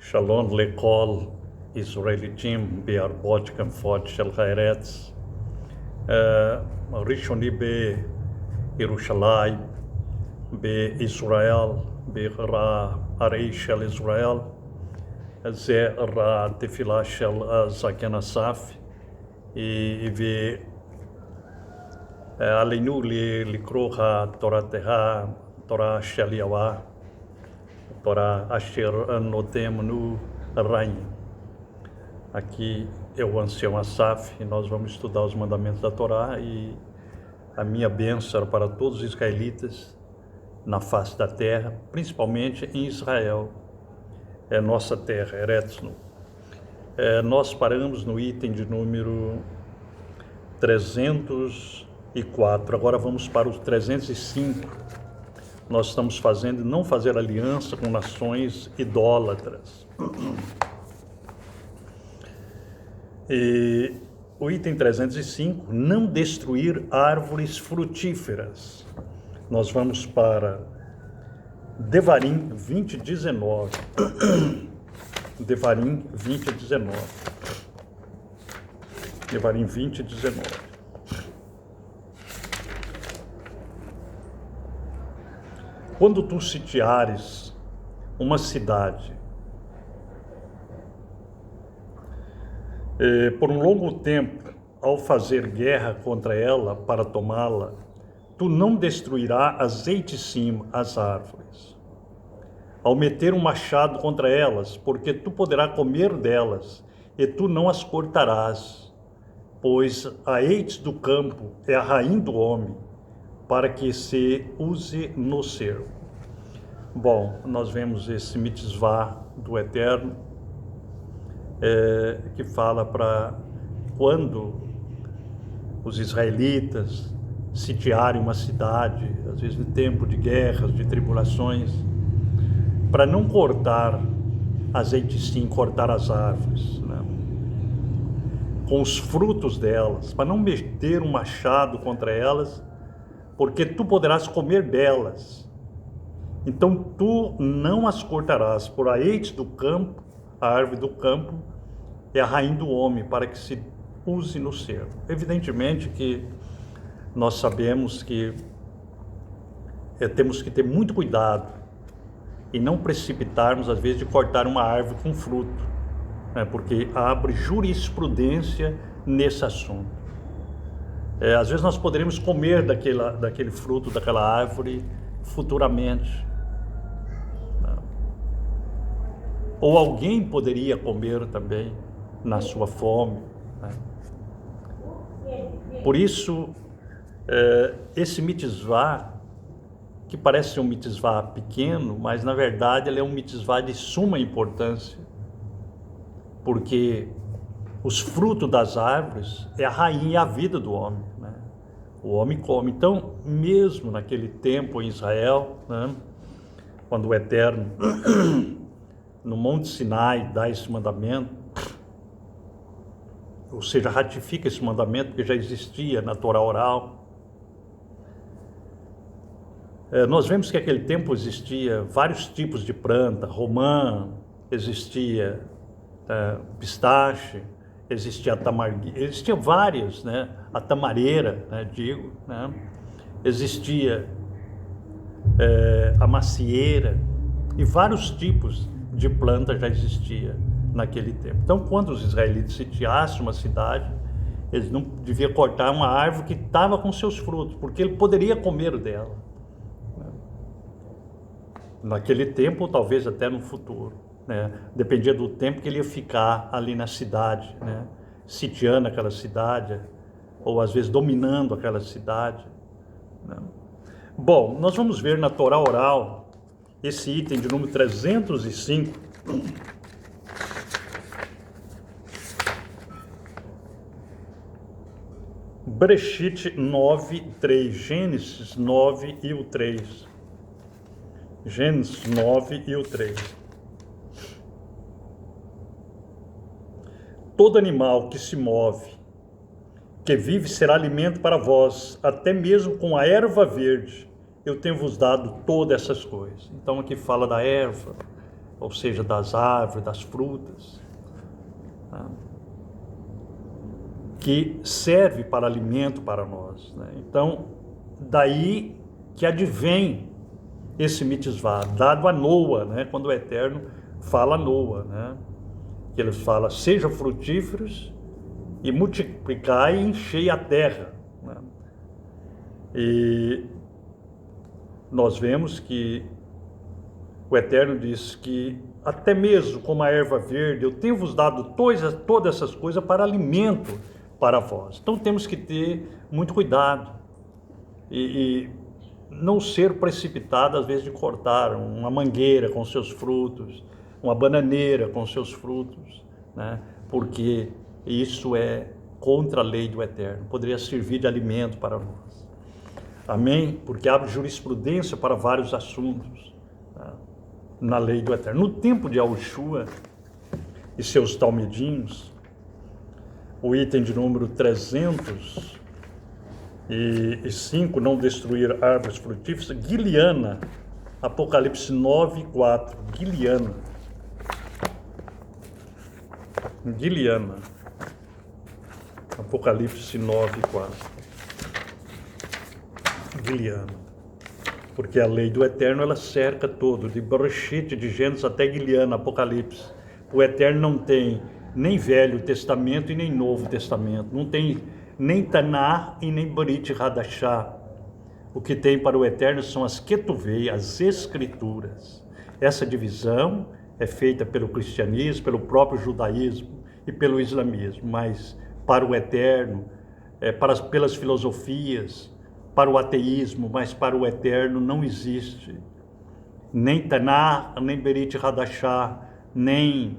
Shalom lekol Israelitim be'arbot kamfot shel haaretz Rishoni בירושלים, בישראל, בערי של ישראל. זה התפילה של זקן אסף, ועלינו לקרוא התורה של יהוה, התורה אשר נותן לנו reino. Aqui é o ancião Asaf e nós vamos estudar os mandamentos da Torá, e a minha bênção era para todos os israelitas na face da terra, principalmente em Israel, é nossa terra, Eretz. Nós paramos no item de número 304, agora vamos para o 305. Nós estamos fazendo não fazer aliança com nações idólatras. E o item 305, não destruir árvores frutíferas. Nós vamos para Devarim 20:19. Devarim 20:19. Devarim 20:19. Quando tu sitiares uma cidade por um longo tempo, ao fazer guerra contra ela para tomá-la, tu não destruirás azeitecim as árvores, ao meter um machado contra elas, porque tu poderás comer delas, e tu não as cortarás, pois a eites do campo é a rainha do homem, para que se use no cerco. Bom, nós vemos esse mitzvah do Eterno, que fala para quando os israelitas sitiarem uma cidade, às vezes em tempo de guerras, de tribulações, para não cortar azeite, sim, cortar as árvores, né, com os frutos delas, para não meter um machado contra elas, porque tu poderás comer delas. Então tu não as cortarás, por a eite do campo, a árvore do campo é a rainha do homem, para que se use no cerco. Evidentemente que nós sabemos que temos que ter muito cuidado e não precipitarmos, às vezes, de cortar uma árvore com fruto, né, porque abre jurisprudência nesse assunto. Às vezes nós poderemos comer daquele fruto, daquela árvore, futuramente. Ou alguém poderia comer também na sua fome, né? Por isso, esse mitzvah, que parece ser um mitzvah pequeno, mas na verdade ele é um mitzvah de suma importância, porque os frutos das árvores é a rainha e a vida do homem, né? O homem come. Então, mesmo naquele tempo em Israel, né, quando o Eterno no Monte Sinai dá esse mandamento, ou seja, ratifica esse mandamento, porque já existia na Torá oral. Nós vemos que naquele tempo existia vários tipos de planta, romã, existia pistache, existia existia várias, né? A tamareira, né, né? Existia a macieira, e vários tipos de planta já existia naquele tempo. Então, quando os israelitas sitiassem uma cidade, eles não deviam cortar uma árvore que estava com seus frutos, porque ele poderia comer dela, né, naquele tempo, ou talvez até no futuro, né? Dependia do tempo que ele ia ficar ali na cidade, né, sitiando aquela cidade, ou às vezes dominando aquela cidade, né? Bom, nós vamos ver na Torá oral esse item de número 305. Bereshit 9:3, Gênesis 9 e o 3. Gênesis 9 e o 3. Todo animal que se move, que vive, será alimento para vós, até mesmo com a erva verde, eu tenho vos dado todas essas coisas. Então aqui fala da erva, ou seja, das árvores, das frutas, né? Que serve para alimento para nós, né? Então, daí que advém esse mitzvah, dado a Noa, né? Quando o Eterno fala a Noa, né? Que ele fala, sejam frutíferos e multiplicai e enchei a terra, né? E nós vemos que o Eterno diz que até mesmo como a erva verde, eu tenho vos dado todas essas coisas para alimento para vós. Então temos que ter muito cuidado e não ser precipitado às vezes de cortar uma mangueira com seus frutos, uma bananeira com seus frutos, né? Porque isso é contra a lei do Eterno, poderia servir de alimento para nós. Amém? Porque abre jurisprudência para vários assuntos, né? Na lei do Eterno. No tempo de Yahushua e seus talmidinhos, o item de número 305, não destruir árvores frutíferas, Guiliana, Apocalipse 9:4, Guiliana, Apocalipse 9:4, Guiliana. Porque a lei do Eterno, ela cerca todo, de Bereshit, de Gênesis até Guiliana, Apocalipse. O Eterno não tem nem Velho Testamento e nem Novo Testamento. Não tem nem Taná e nem Brit Hadashah. O que tem para o Eterno são as Ketuvei, as Escrituras. Essa divisão é feita pelo cristianismo, pelo próprio judaísmo e pelo islamismo. Mas para o Eterno, pelas filosofias, para o ateísmo, mas para o Eterno não existe nem Taná, nem Berit Hadashah, nem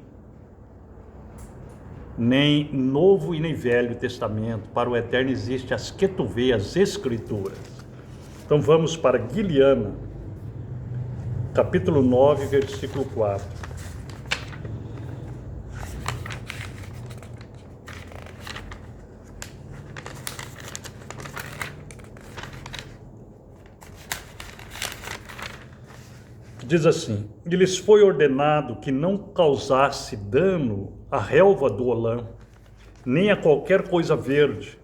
Novo e nem Velho Testamento. Para o Eterno existe as Ketuvei, as Escrituras. Então vamos para Guiliana, capítulo 9, versículo 4. Diz assim, e lhes foi ordenado que não causasse dano à relva do Olã, nem a qualquer coisa verde,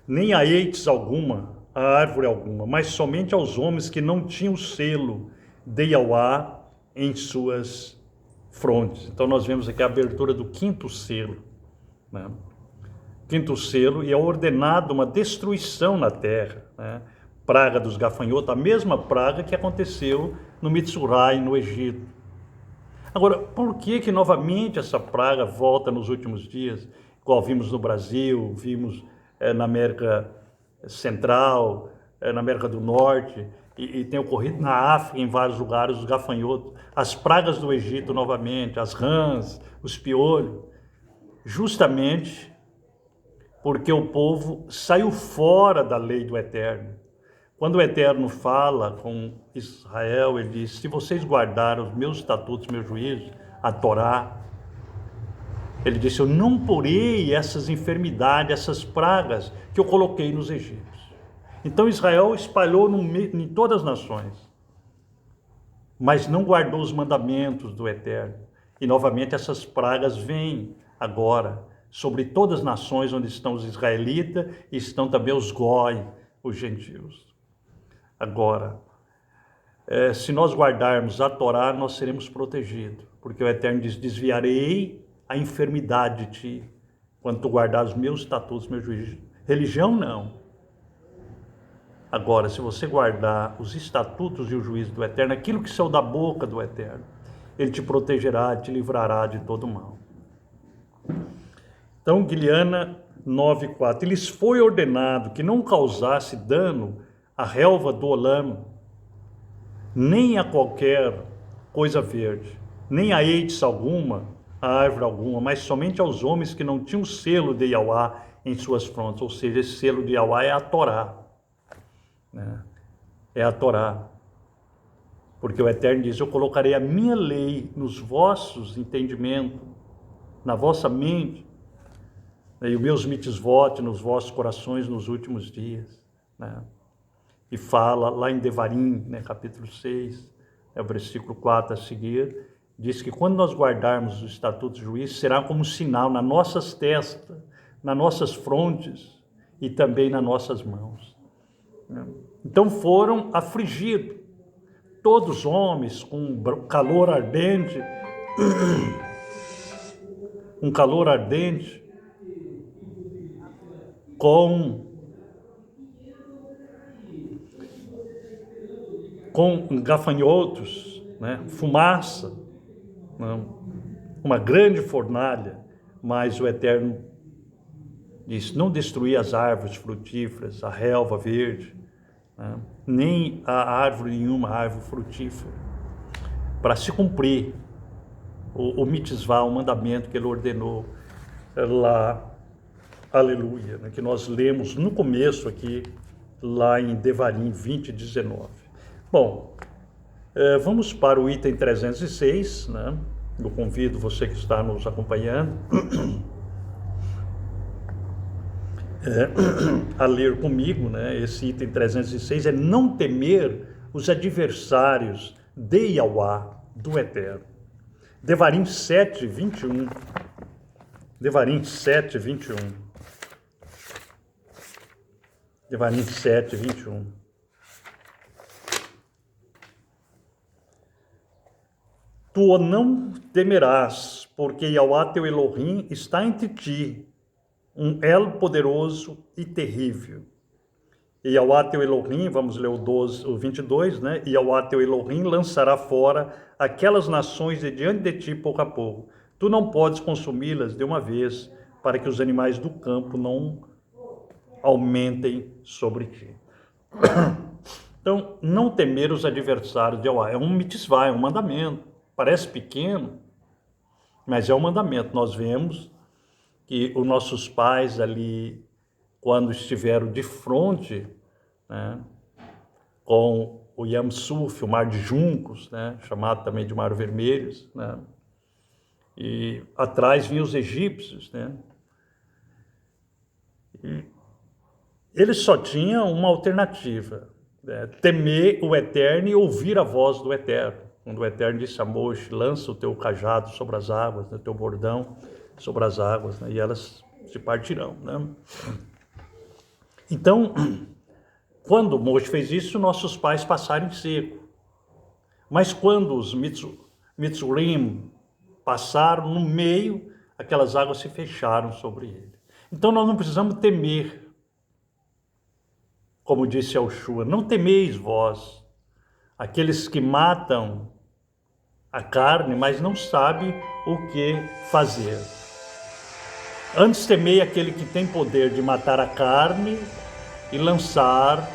nem a eites alguma, a árvore alguma, mas somente aos homens que não tinham o selo de Yahweh em suas frontes. Então nós vemos aqui a abertura do quinto selo, né? Quinto selo, e é ordenado uma destruição na terra, né? Praga dos gafanhotos, a mesma praga que aconteceu no Mitsurai, no Egito. Agora, por que novamente essa praga volta nos últimos dias? Igual vimos no Brasil, vimos na América Central, na América do Norte, e tem ocorrido na África, em vários lugares, os gafanhotos, as pragas do Egito novamente, as rãs, os piolhos, justamente porque o povo saiu fora da lei do Eterno. Quando o Eterno fala com Israel, ele diz, se vocês guardarem os meus estatutos, meus juízos, a Torá, ele disse, eu não porei essas enfermidades, essas pragas que eu coloquei nos egípcios. Então Israel espalhou em todas as nações, mas não guardou os mandamentos do Eterno. E novamente essas pragas vêm agora sobre todas as nações onde estão os israelitas e estão também os goi, os gentios. Agora, se nós guardarmos a Torá, nós seremos protegidos, porque o Eterno diz, desviarei a enfermidade de ti, quando tu guardar os meus estatutos, meus juízos. Religião, não. Agora, se você guardar os estatutos e o juízo do Eterno, aquilo que saiu da boca do Eterno, ele te protegerá, te livrará de todo mal. Então, Guiliana 9:4, e lhes foi ordenado que não causasse dano a relva do Olam, nem a qualquer coisa verde, nem a eites alguma, a árvore alguma, mas somente aos homens que não tinham o selo de Yahweh em suas frontes, ou seja, esse selo de Yahweh é a Torá, né? É a Torá, porque o Eterno diz, eu colocarei a minha lei nos vossos entendimentos, na vossa mente, e os meus mitzvot nos vossos corações nos últimos dias, né? E fala lá em Devarim, né, capítulo 6, o versículo 4 a seguir, diz que quando nós guardarmos o Estatuto do Juiz, será como um sinal nas nossas testas, nas nossas frontes e também nas nossas mãos. Então foram afligidos, todos homens com calor ardente, um calor ardente, com gafanhotos, né? Fumaça, né? Uma grande fornalha, mas o Eterno disse, não destruir as árvores frutíferas, a relva verde, né? Nem a árvore nenhuma, árvore frutífera, para se cumprir o mitzvah, o mandamento que ele ordenou lá, aleluia, né? Que nós lemos no começo aqui, lá em Devarim 20:19. Bom, vamos para o item 306, né? Eu convido você que está nos acompanhando a ler comigo, né? Esse item 306 é não temer os adversários de Yahweh, do Eterno. Devarim 7:21. Devarim 7:21. Devarim 7:21. Tu não temerás, porque Yahweh teu Elohim está entre ti, um El poderoso e terrível. E Yahweh teu Elohim, vamos ler o 22, né? E Yahweh teu Elohim lançará fora aquelas nações de diante de ti pouco a pouco. Tu não podes consumi-las de uma vez, para que os animais do campo não aumentem sobre ti. Então, não temer os adversários de Yahweh é um mitzvah, é um mandamento. Parece pequeno, mas é um mandamento. Nós vemos que os nossos pais ali, quando estiveram de frente, né, com o Yam Suf, o Mar de Juncos, né, chamado também de Mar Vermelhos, né, e atrás vinham os egípcios, né, e eles só tinham uma alternativa, né, temer o Eterno e ouvir a voz do Eterno. Quando o Eterno disse a Moisés, lança o teu cajado sobre as águas, né, teu bordão sobre as águas, né, e elas se partirão, né? Então, quando Moisés fez isso, nossos pais passaram em seco. Mas quando os Mitzurim passaram no meio, aquelas águas se fecharam sobre ele. Então nós não precisamos temer. Como disse Yoshua, não temeis vós, aqueles que matam a carne, mas não sabem o que fazer. Antes temei aquele que tem poder de matar a carne e lançar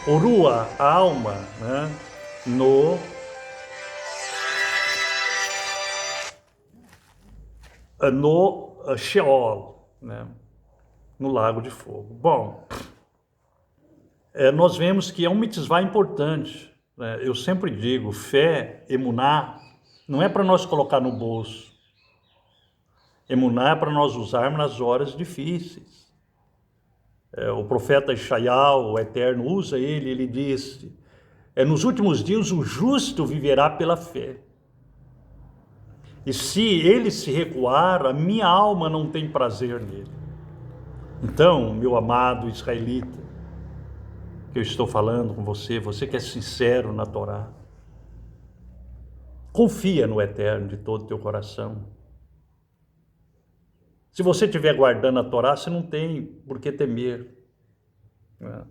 o Ruah, a alma, né, no Sheol, né, no lago de fogo. Bom, nós vemos que é um mitzvah importante. Eu sempre digo, fé, emuná, não é para nós colocar no bolso. Emuná é para nós usarmos nas horas difíceis. O profeta Ishaiah, o Eterno, usa ele disse, nos últimos dias o justo viverá pela fé. E se ele se recuar, a minha alma não tem prazer nele. Então, meu amado israelita, que eu estou falando com você, você que é sincero na Torá, confia no Eterno de todo o teu coração. Se você estiver guardando a Torá, você não tem por que temer, né?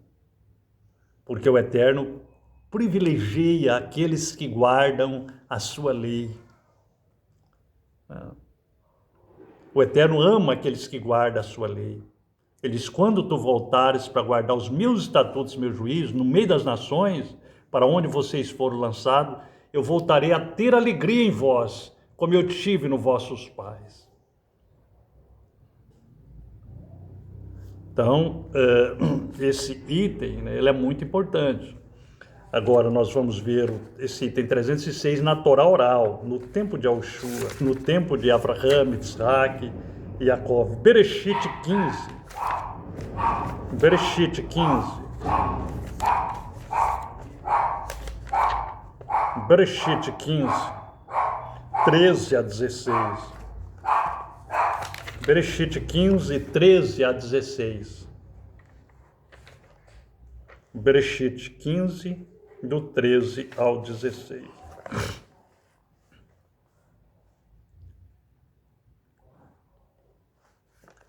Porque o Eterno privilegia aqueles que guardam a sua lei. O Eterno ama aqueles que guardam a sua lei. Ele diz, quando tu voltares para guardar os meus estatutos, meus juízos, no meio das nações, para onde vocês foram lançados, eu voltarei a ter alegria em vós, como eu tive nos vossos pais. Então, esse item, né, ele é muito importante. Agora nós vamos ver esse item 306 na Torá oral, no tempo de Yoshua, no tempo de Abraham, Isaac e Jacó. Bereshit 15. Bereshit 15, 13 a 16. Bereshit 15, 13 a 16. Bereshit 15, do 13 ao 16.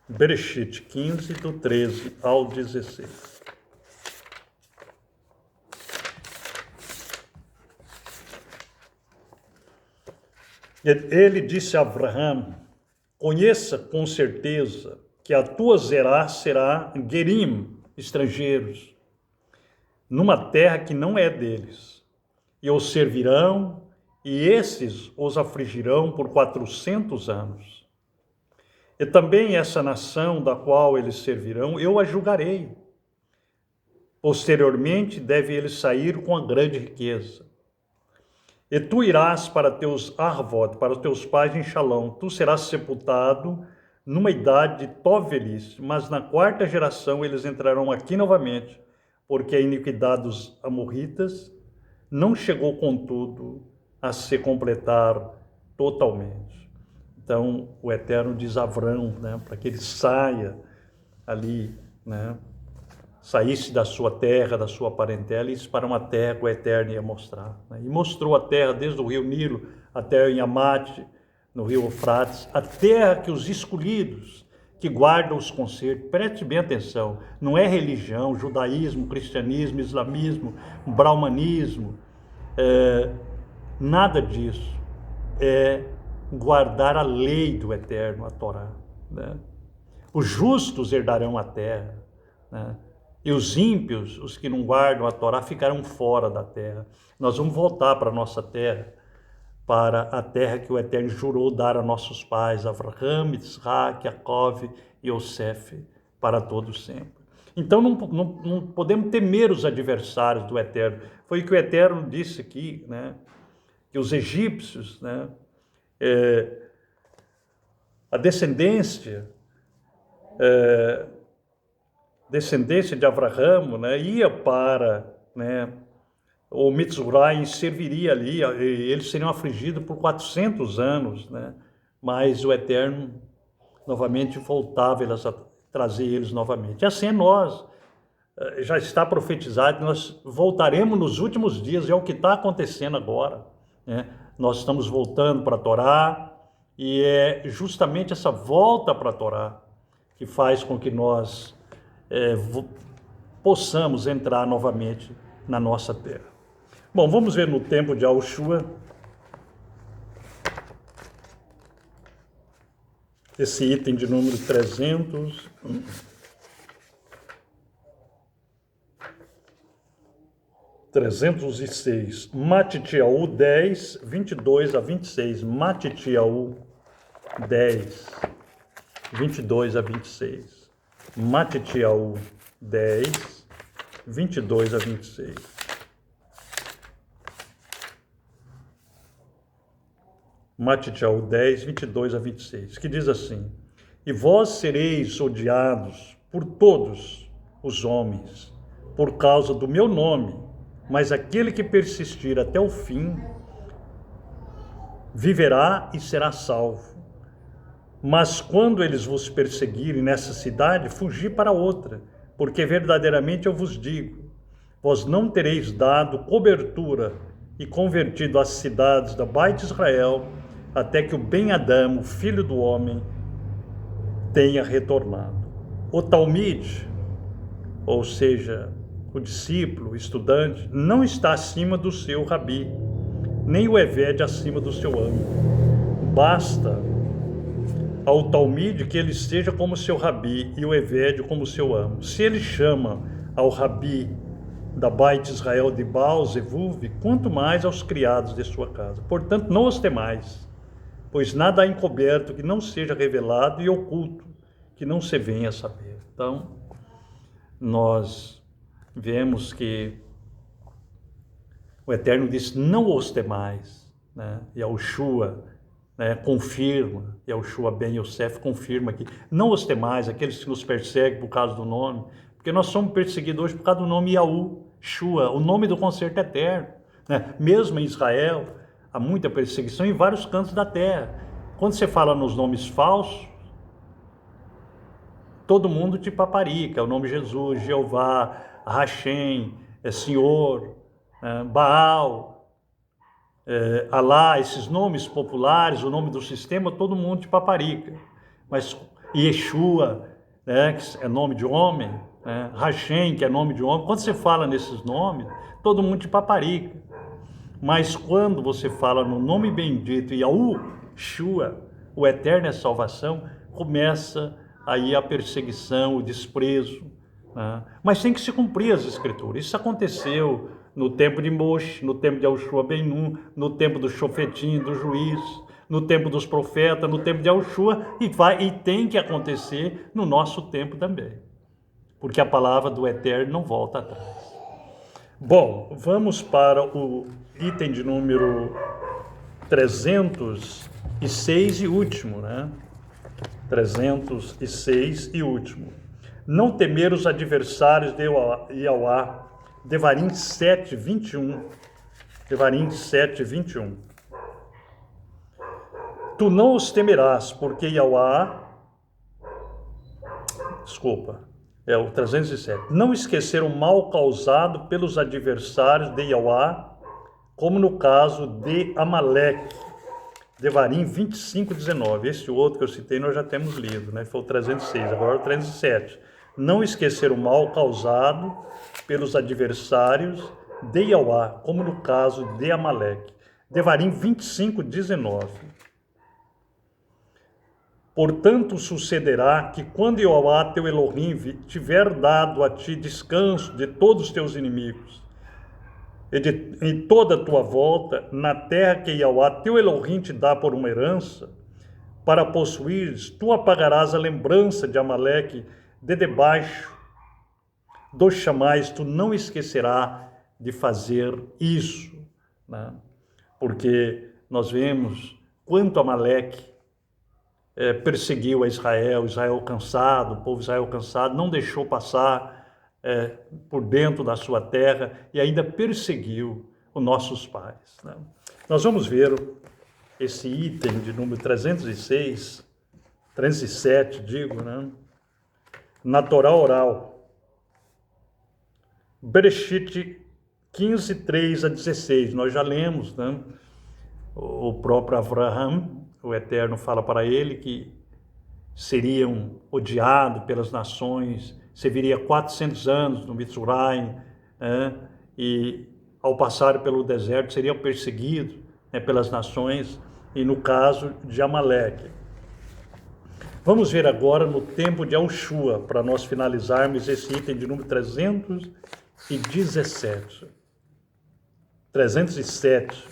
Bereshit 15, do 13 ao 16. Ele disse a Abraão: conheça com certeza que a tua zerá será Gerim, estrangeiros, numa terra que não é deles, e os servirão, e esses os afligirão por 400 anos. E também essa nação da qual eles servirão, eu a julgarei. Posteriormente deve ele sair com a grande riqueza. E tu irás para teus Arvot, para os teus pais em Shalom. Tu serás sepultado numa idade de tua velhice, mas na 4ª geração eles entrarão aqui novamente, porque a iniquidade dos amorritas não chegou, contudo, a se completar totalmente. Então, o Eterno diz a Avrão, né, para que ele saia ali, né, saísse da sua terra, da sua parentela, e para uma terra que o Eterno ia mostrar. Né? E mostrou a terra desde o rio Nilo até em Amate, no rio Eufrates, a terra que os escolhidos, que guardam os concertos, preste bem atenção, não é religião, judaísmo, cristianismo, islamismo, brahmanismo, nada disso. É guardar a lei do Eterno, a Torá. Né? Os justos herdarão a terra, né? E os ímpios, os que não guardam a Torá, ficarão fora da terra. Nós vamos voltar para a nossa terra, para a terra que o Eterno jurou dar a nossos pais, Avraham, Isaac, Jacó e Yosef, para todos sempre. Então não podemos temer os adversários do Eterno. Foi o que o Eterno disse aqui, né? Que os egípcios, né? A descendência de Abraão, né, ia para, né, o Mitzrayim, serviria ali, eles seriam afligidos por 400 anos, né, mas o Eterno novamente voltava a trazer eles novamente. E assim é nós, já está profetizado, nós voltaremos nos últimos dias, é o que está acontecendo agora, né? Nós estamos voltando para a Torá, e é justamente essa volta para a Torá que faz com que nós possamos entrar novamente na nossa terra. Bom, vamos ver no tempo de Yahushua, esse item de número 306, Matitiahu 10, 22 a 26, Matitiahu 10, 22 a 26. Matitiahu 10, 22 a 26. Matitiahu 10, 22 a 26, que diz assim: e vós sereis odiados por todos os homens, por causa do meu nome, mas aquele que persistir até o fim, viverá e será salvo. Mas quando eles vos perseguirem nessa cidade, fugi para outra, porque verdadeiramente eu vos digo, vós não tereis dado cobertura e convertido as cidades da Beit Israel, até que o Ben-Adão, o filho do homem, tenha retornado. O Talmide, ou seja, o discípulo, o estudante, não está acima do seu rabi, nem o Eved acima do seu amo. Basta ao Talmide que ele esteja como seu rabi e o Eved como seu amo. Se ele chama ao rabi da Beit Israel de Baal Zevuv, quanto mais aos criados de sua casa. Portanto, não os temais, pois nada há encoberto que não seja revelado e oculto que não se venha a saber. Então, nós vemos que o Eterno diz, não os temais, né? E Yahushua, né, confirma, Yahushua ben Yosef confirma que não os temais, aqueles que nos perseguem por causa do nome, porque nós somos perseguidos hoje por causa do nome Yahushua, o nome do concerto eterno. né? Mesmo em Israel, há muita perseguição em vários cantos da terra. Quando você fala nos nomes falsos, todo mundo te paparica, o nome Jesus, Jeová, Hashem, Senhor, Baal, Alá, esses nomes populares, o nome do sistema, todo mundo te paparica. Mas Yeshua, né, que é nome de homem, né, Hashem, que é nome de homem, quando você fala nesses nomes, todo mundo te paparica. Mas quando você fala no nome bendito, Yahushua, o eterno é salvação, começa aí a perseguição, o desprezo, né? Mas tem que se cumprir as escrituras. Isso aconteceu no tempo de Moshe, no tempo de Yahushua ben Nun, no tempo do Shofetim, do juiz, no tempo dos profetas, no tempo de Yahushua, e tem que acontecer no nosso tempo também, porque a palavra do eterno não volta atrás. Bom, vamos para o item de número 306 e último, né? 306 e último. Não temer os adversários de Yahweh. Devarim 7, 21. Devarim 7, 21. Tu não os temerás, porque Yahweh... É o 307. Não esquecer o mal causado pelos adversários de Yahweh, como no caso de Amaleque. Devarim 25, 19. Esse outro que eu citei nós já temos lido, né? Foi o 306, agora o 307. Não esquecer o mal causado pelos adversários de Yahweh, como no caso de Amaleque. Devarim 25, 19. Portanto, sucederá que quando Yahweh teu Elohim tiver dado a ti descanso de todos os teus inimigos, em toda a tua volta, na terra que Yahweh teu Elohim te dá por uma herança, para possuires, tu apagarás a lembrança de Amaleque de debaixo dos chamais, tu não esquecerás de fazer isso, né? Porque nós vemos quanto Amaleque perseguiu a Israel, Israel cansado, o povo Israel cansado, não deixou passar por dentro da sua terra e ainda perseguiu os nossos pais, né? Nós vamos ver esse item de número 306, 307, né? Na Torá oral. Bereshit 15, 3 a 16, nós já lemos, né? O próprio Avraham, o Eterno, fala para ele que seriam odiados pelas nações, serviria 400 anos no Mitzrayim, né? E ao passar pelo deserto seriam perseguidos, né, pelas nações, e no caso de Amaleque. Vamos ver agora no tempo de Yahushua, para nós finalizarmos esse item de número 317. 307.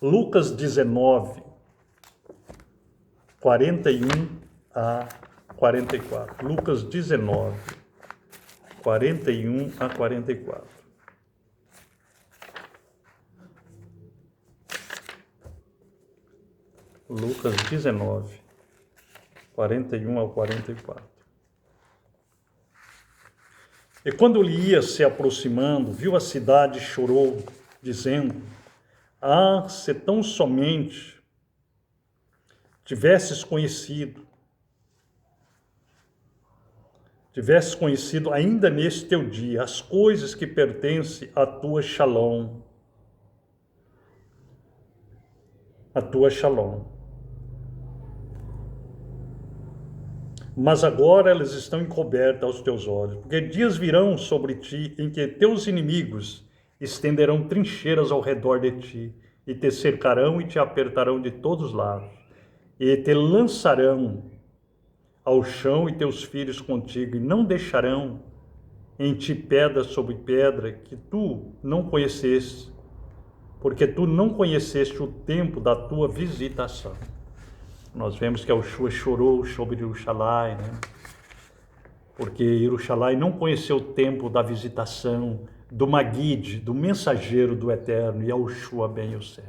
Lucas 19, 41 a 44. Lucas 19, 41 a 44. Lucas 19, 41 ao 44. E quando ele ia se aproximando, viu a cidade e chorou, dizendo: ah, se tão somente tivesses conhecido ainda neste teu dia as coisas que pertencem à tua Shalom. A tua Shalom. Mas agora elas estão encobertas aos teus olhos, porque dias virão sobre ti em que teus inimigos estenderão trincheiras ao redor de ti, e te cercarão e te apertarão de todos os lados, e te lançarão ao chão e teus filhos contigo, e não deixarão em ti pedra sobre pedra que tu não conheceste, porque tu não conheceste o tempo da tua visitação. Nós vemos que Yahushua chorou sobre Jerusalém, né? Porque Jerusalém não conheceu o tempo da visitação do Magid, do mensageiro do Eterno, Yahushua ben Yosef.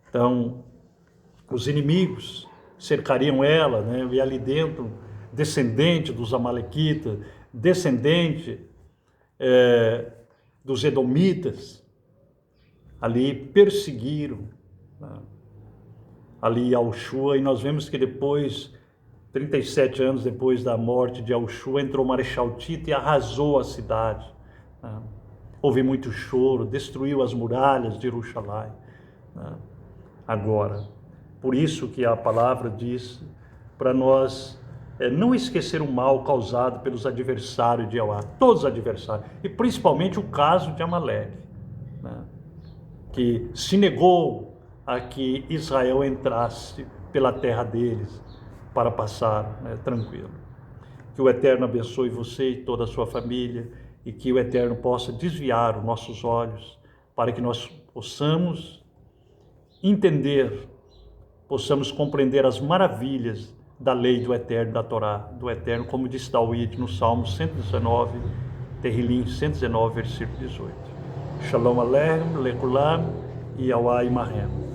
Então, os inimigos cercariam ela, né? E ali dentro, descendente dos Amalequitas, descendente dos edomitas, ali perseguiram, né, ali Yahushua, e nós vemos que depois, 37 anos depois da morte de Yahushua, entrou o Marechal Tito e arrasou a cidade, né? Houve muito choro, destruiu as muralhas de Jerusalém, né? Agora, por isso que a palavra diz para nós não esquecer o mal causado pelos adversários de Yahweh, todos os adversários, e principalmente o caso de Amaleque, né? Que se negou a que Israel entrasse pela terra deles para passar, né, tranquilo. Que o Eterno abençoe você e toda a sua família, e que o Eterno possa desviar os nossos olhos para que nós possamos entender, possamos compreender as maravilhas da lei do Eterno, da Torá, do Eterno, como diz David no Salmo 119, Terrilim 119, versículo 18. Shalom Aleichem, Lekulam e Yahweh Imahem.